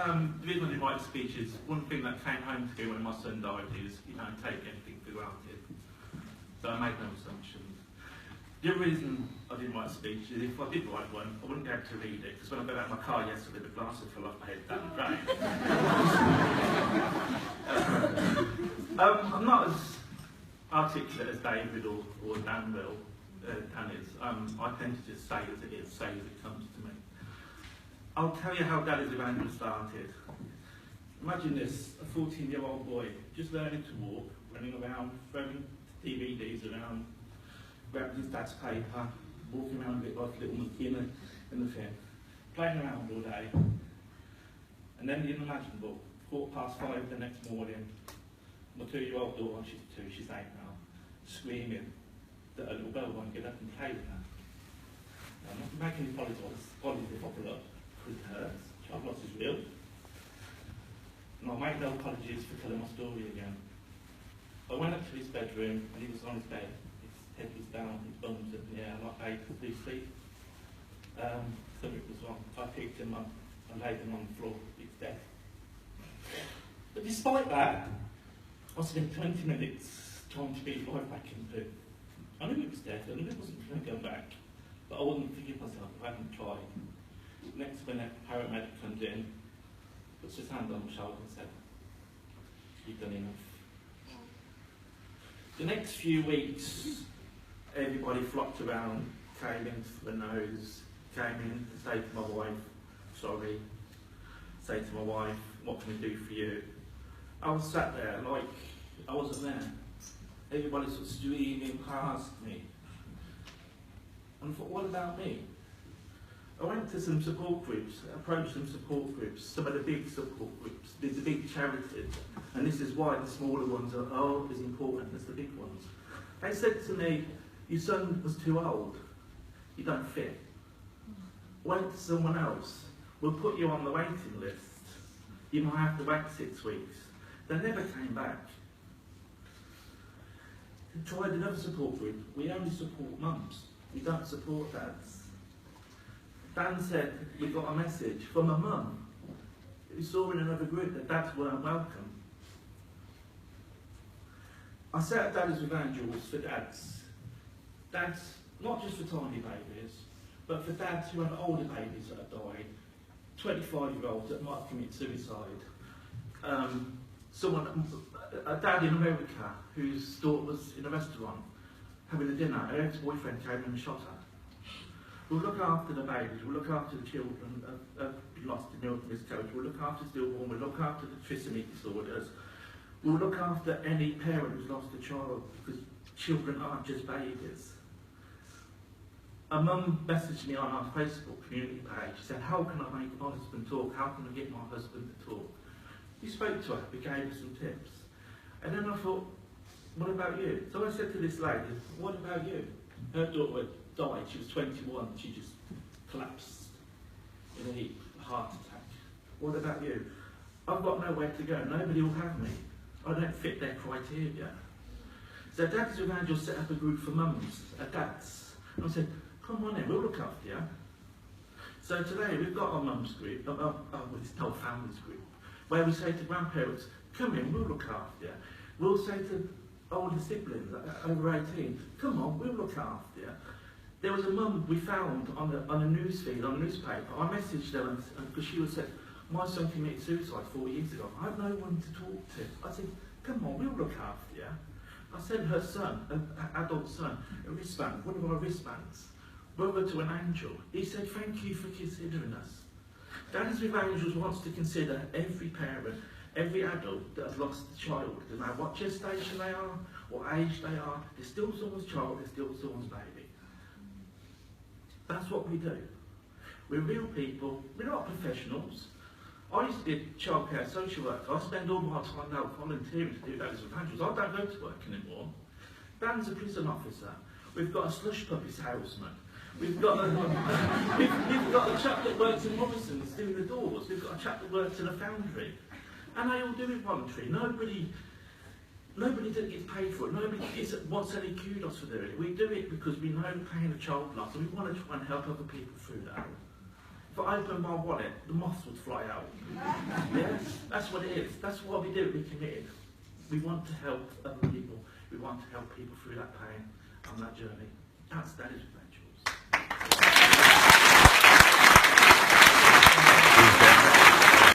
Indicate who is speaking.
Speaker 1: the reason I didn't write a speech is one thing that came home to me when my son died is you don't take anything for granted. So I made no assumptions. The other reason I didn't write a speech is if I did write one, I wouldn't be able to read it, because when I got out of my car yesterday, the glasses fell off my head down the drain. I'm not as articulate as David or Dan is. I tend to just say as it is, say as it comes to me. I'll tell you how Daddy's Evangel started. Imagine this, a 14-year-old boy just learning to walk, running around, throwing DVDs around, grabbing his dad's paper, walking around a bit like a little monkey in the thing, playing around all day. And then the unimaginable, 5:15 the next morning, my 2-year-old daughter, she's 2, she's 8 now, screaming that a little girl won't get up and play with her. I'm not making any apologies if I pull up, because it hurts. Child loss is real. And I'll make no apologies for telling my story again. I went up to his bedroom and he was on his bed. His head was down, his bum was in the air, like babies do sleep. Something was wrong. I picked him up and laid him on the floor. He was dead. But despite that, I spent 20 minutes trying to breathe life back into it. I knew it was dead, I knew it wasn't going to go back, but I wouldn't forgive myself if I hadn't tried. Next minute, paramedic comes in, puts his hand on my shoulder and said, "You've done enough." The next few weeks, everybody flocked around, came in for the nose, came in to say to my wife, "Sorry," say to my wife, "What can we do for you?" I was sat there like I wasn't there. Everybody sort of streaming past me. And I thought, what about me? I went to some support groups, approached some support groups, some of the big support groups, the big charities, and this is why the smaller ones are as important as the big ones. They said to me, "Your son was too old, you don't fit. Went to someone else, we'll put you on the waiting list. You might have to wait 6 weeks." They never came back. I tried another support group. We only support mums, we don't support dads. Dan said, "We got a message from a mum who saw in another group that dads weren't welcome." I set up Daddy's Evangels for dads. Dads, not just for tiny babies, but for dads who have older babies that have died, 25-year-olds that might commit suicide. A dad in America whose daughter was in a restaurant having a dinner, her ex-boyfriend came and shot her. We'll look after the babies, we'll look after the children lost in miscarriage, we'll look after stillborn, we'll look after the trisomy disorders, we'll look after any parent who's lost a child, because children aren't just babies. A mum messaged me on our Facebook community page. She said, "How can I make my husband talk? How can I get my husband to talk?" We spoke to her, we gave her some tips. And then I thought, what about you? So I said to this lady, "What about you?" Her daughter died, she was 21, she just collapsed in a heap, a heart attack. "What about you?" "I've got nowhere to go, nobody will have me. I don't fit their criteria." So Daddy's Evangel set up a group for mums, dads. And I said, "Come on in, we'll look after you." So today we've got our mums group, it's our families group, where we say to grandparents, "Come in, we'll look after you." We'll say to older siblings, over 18, "Come on, we'll look after you." There was a mum we found on a news feed, on a newspaper. I messaged her because she was said, "My son committed suicide 4 years ago. I have no one to talk to." I said, "Come on, we'll look after you." I sent her son, an adult son, a wristband, one of our wristbands, brother to an angel. He said, "Thank you for considering us." Daddy's Evangels wants to consider every parent, every adult that has lost a child, no matter what gestation they are, what age they are, they're still someone's child, they're still someone's baby. That's what we do. We're real people, we're not professionals. I used to be a childcare social worker. I spend all my time now volunteering to do Daddy's Evangels. I don't go to work anymore. Dan's a prison officer. We've got a slush puppy salesman. We've got a chap that works in Morrison's doing the doors. We've got a chap that works in a foundry. And they all do it voluntary. Nobody that gets paid for it. Nobody wants any kudos for doing it. We do it because we know pain of child loss and we want to try and help other people through that. if I open my wallet, the moths would fly out. Yeah, that's what it is. That's what we do. We're committed. We want to help other people. We want to help people through that pain on that journey. That is